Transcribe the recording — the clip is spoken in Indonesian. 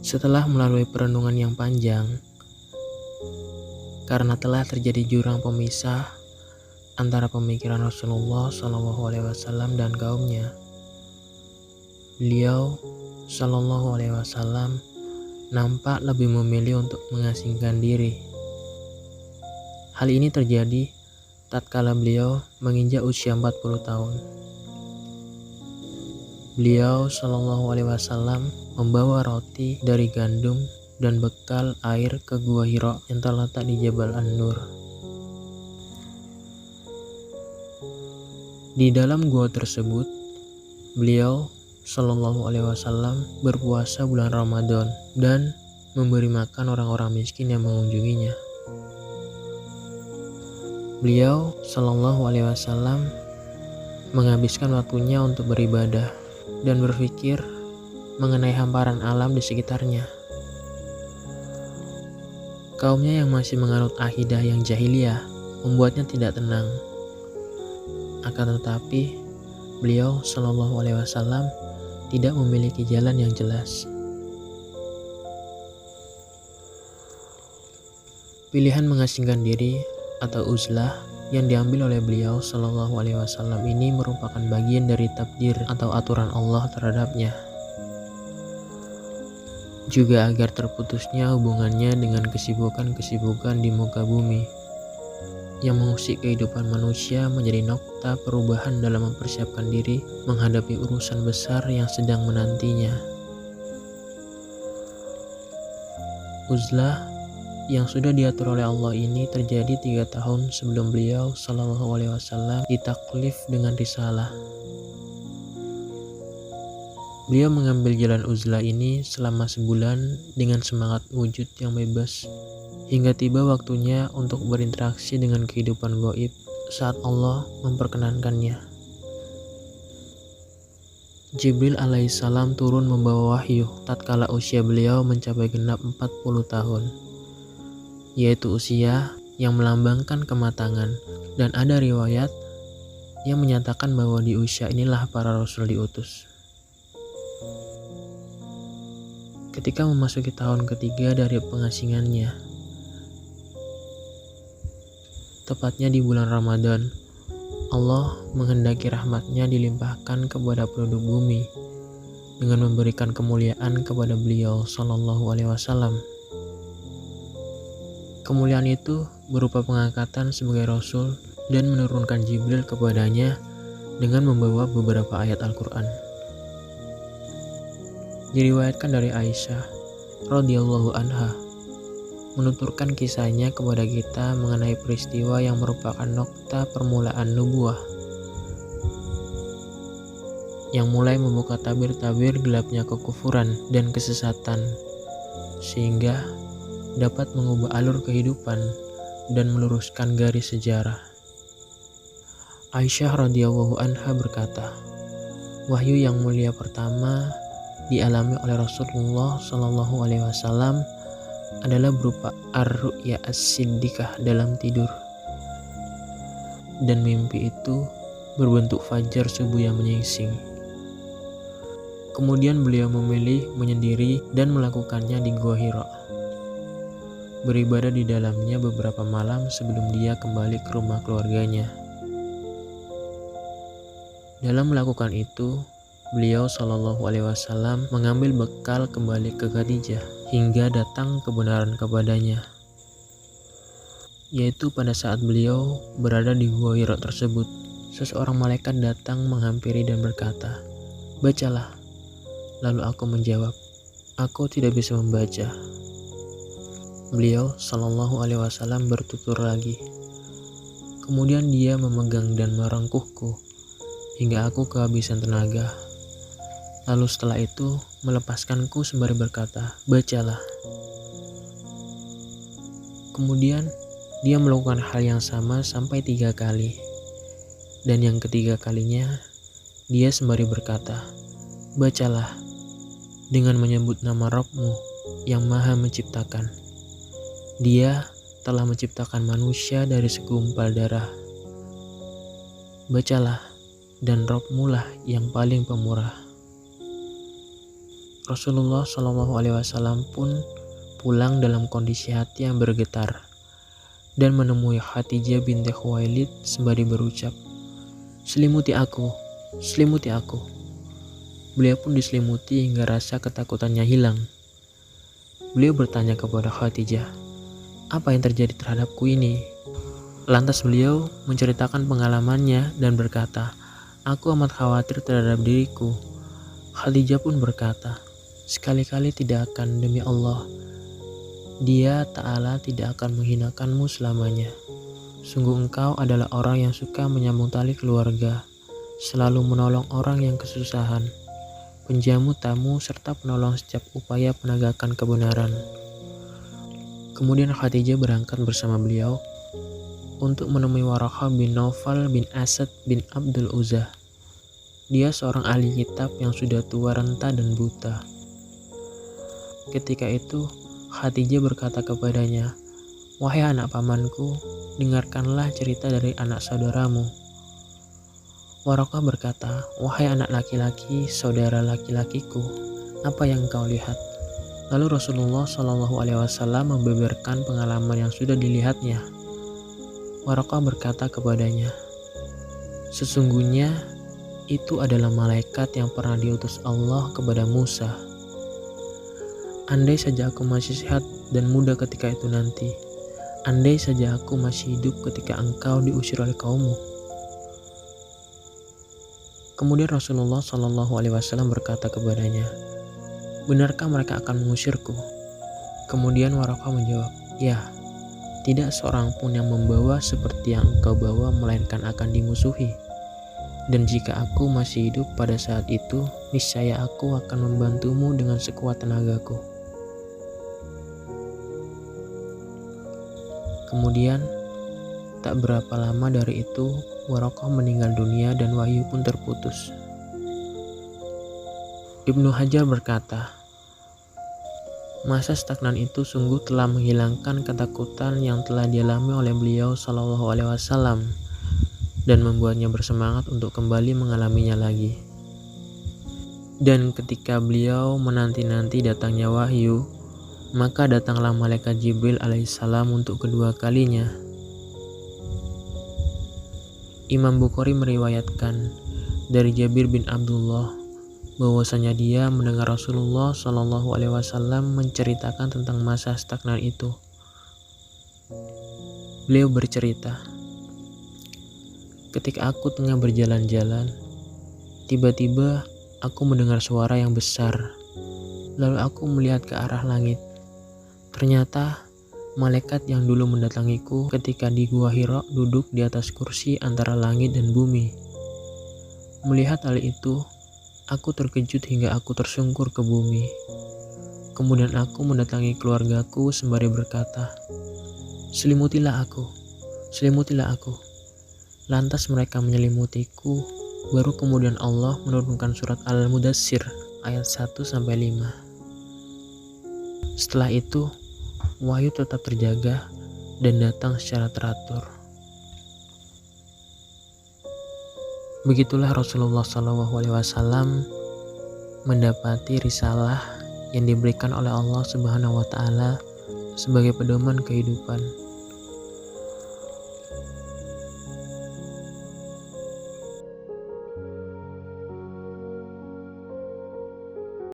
Setelah melalui perenungan yang panjang, karena telah terjadi jurang pemisah antara pemikiran Rasulullah SAW dan kaumnya, beliau SAW nampak lebih memilih untuk mengasingkan diri. Hal ini terjadi tatkala beliau menginjak usia 40 tahun. Beliau SAW membawa roti dari gandum dan bekal air ke Gua Hira yang terletak di Jabal An-Nur. Di dalam gua tersebut, beliau SAW berpuasa bulan Ramadan dan memberi makan orang-orang miskin yang mengunjunginya. Beliau SAW menghabiskan waktunya untuk beribadah dan berpikir mengenai hamparan alam di sekitarnya. Kaumnya yang masih menganut akidah yang jahiliyah membuatnya tidak tenang. Akan tetapi, beliau SAW tidak memiliki jalan yang jelas. Pilihan mengasingkan diri atau uzlah yang diambil oleh beliau SAW ini merupakan bagian dari takdir atau aturan Allah terhadapnya. Juga agar terputusnya hubungannya dengan kesibukan-kesibukan di muka bumi yang mengusik kehidupan manusia menjadi nokta perubahan dalam mempersiapkan diri menghadapi urusan besar yang sedang menantinya. Uzlah yang sudah diatur oleh Allah ini terjadi 3 tahun sebelum beliau SAW ditaklif dengan risalah. Beliau mengambil jalan uzlah ini selama sebulan dengan semangat wujud yang bebas, hingga tiba waktunya untuk berinteraksi dengan kehidupan gaib saat Allah memperkenankannya. Jibril alaihissalam turun membawa wahyu tatkala usia beliau mencapai genap 40 tahun, yaitu usia yang melambangkan kematangan, dan ada riwayat yang menyatakan bahwa di usia inilah para rasul diutus. Ketika memasuki tahun ketiga dari pengasingannya, tepatnya di bulan Ramadan, Allah menghendaki rahmatnya dilimpahkan kepada penduduk bumi dengan memberikan kemuliaan kepada beliau SAW. Kemuliaan itu berupa pengangkatan sebagai Rasul dan menurunkan Jibril kepadanya dengan membawa beberapa ayat Al-Quran. Diriwayatkan dari Aisyah radhiyallahu anha menuturkan kisahnya kepada kita mengenai peristiwa yang merupakan nokta permulaan nubuah, yang mulai membuka tabir-tabir gelapnya kekufuran dan kesesatan, sehingga dapat mengubah alur kehidupan dan meluruskan garis sejarah. Aisyah radhiyallahu anha berkata, wahyu yang mulia pertama dialami oleh Rasulullah SAW adalah berupa ar-ru'ya as-siddiqah dalam tidur, dan mimpi itu berbentuk fajar subuh yang menyingsing. Kemudian beliau memilih menyendiri dan melakukannya di Gua Hira, beribadah di dalamnya beberapa malam sebelum dia kembali ke rumah keluarganya. Dalam melakukan itu, beliau SAW mengambil bekal kembali ke Khadijah hingga datang kebenaran kepadanya, yaitu pada saat beliau berada di Gua Hira tersebut, seseorang malaikat datang menghampiri dan berkata, bacalah. Lalu aku menjawab, aku tidak bisa membaca. Beliau SAW bertutur lagi. Kemudian dia memegang dan merengkuhku hingga aku kehabisan tenaga. Lalu setelah itu melepaskanku sembari berkata, bacalah. Kemudian dia melakukan hal yang sama sampai 3 kali. Dan yang ketiga kalinya dia sembari berkata, bacalah, dengan menyebut nama Rabb-Mu yang Maha Menciptakan. Dia telah menciptakan manusia dari segumpal darah. Bacalah, dan Rabb-Mu lah yang paling pemurah. Rasulullah Shallallahu Alaihi Wasallam pun pulang dalam kondisi hati yang bergetar dan menemui Khadijah binti Khuwailid sembari berucap, "Selimuti aku, selimuti aku." Beliau pun diselimuti hingga rasa ketakutannya hilang. Beliau bertanya kepada Khadijah, "Apa yang terjadi terhadapku ini?" Lantas beliau menceritakan pengalamannya dan berkata, "Aku amat khawatir terhadap diriku." Khadijah pun berkata, "Sekali-kali tidak akan, demi Allah. Dia Ta'ala tidak akan menghinakanmu selamanya. Sungguh engkau adalah orang yang suka menyambung tali keluarga, selalu menolong orang yang kesusahan, penjamu tamu serta penolong setiap upaya penegakan kebenaran." Kemudian Khadijah berangkat bersama beliau untuk menemui Waraqah bin Naufal bin Asad bin Abdul Uzza. Dia seorang ahli kitab yang sudah tua renta dan buta. Ketika itu Khadijah berkata kepadanya, "Wahai anak pamanku, dengarkanlah cerita dari anak saudaramu." Waraqah berkata, "Wahai anak laki-laki, saudara laki-lakiku, apa yang kau lihat?" Lalu Rasulullah Shallallahu Alaihi Wasallam membeberkan pengalaman yang sudah dilihatnya. Waraqah berkata kepadanya, "Sesungguhnya itu adalah malaikat yang pernah diutus Allah kepada Musa. Andai saja aku masih sehat dan muda ketika itu nanti. Andai saja aku masih hidup ketika engkau diusir oleh kaummu." Kemudian Rasulullah Shallallahu Alaihi Wasallam berkata kepadanya, "Benarkah mereka akan mengusirku?" Kemudian Waraqah menjawab, "Ya, tidak seorang pun yang membawa seperti yang engkau bawa melainkan akan dimusuhi. Dan jika aku masih hidup pada saat itu, niscaya aku akan membantumu dengan sekuat tenagaku." Kemudian, tak berapa lama dari itu, Waraqah meninggal dunia dan wahyu pun terputus. Ibnu Hajar berkata, masa stagnan itu sungguh telah menghilangkan ketakutan yang telah dialami oleh beliau Shallallahu Alaihi Wasallam dan membuatnya bersemangat untuk kembali mengalaminya lagi. Dan ketika beliau menanti-nanti datangnya wahyu, maka datanglah malaikat Jibril alaihissalam untuk kedua kalinya. Imam Bukhari meriwayatkan dari Jabir bin Abdullah bahwasanya dia mendengar Rasulullah Shallallahu Alaihi Wasallam menceritakan tentang masa stagnan itu. Beliau bercerita, "Ketika aku tengah berjalan-jalan, tiba-tiba aku mendengar suara yang besar. Lalu aku melihat ke arah langit. Ternyata malaikat yang dulu mendatangiku ketika di Gua Hira duduk di atas kursi antara langit dan bumi. Melihat hal itu, aku terkejut hingga aku tersungkur ke bumi. Kemudian aku mendatangi keluargaku sembari berkata, 'Selimutilah aku, selimutilah aku.' Lantas mereka menyelimutiku, baru kemudian Allah menurunkan surat Al-Mudassir ayat 1-5. Setelah itu, wahyu tetap terjaga dan datang secara teratur." Begitulah Rasulullah SAW mendapati risalah yang diberikan oleh Allah Subhanahu wa Ta'ala sebagai pedoman kehidupan.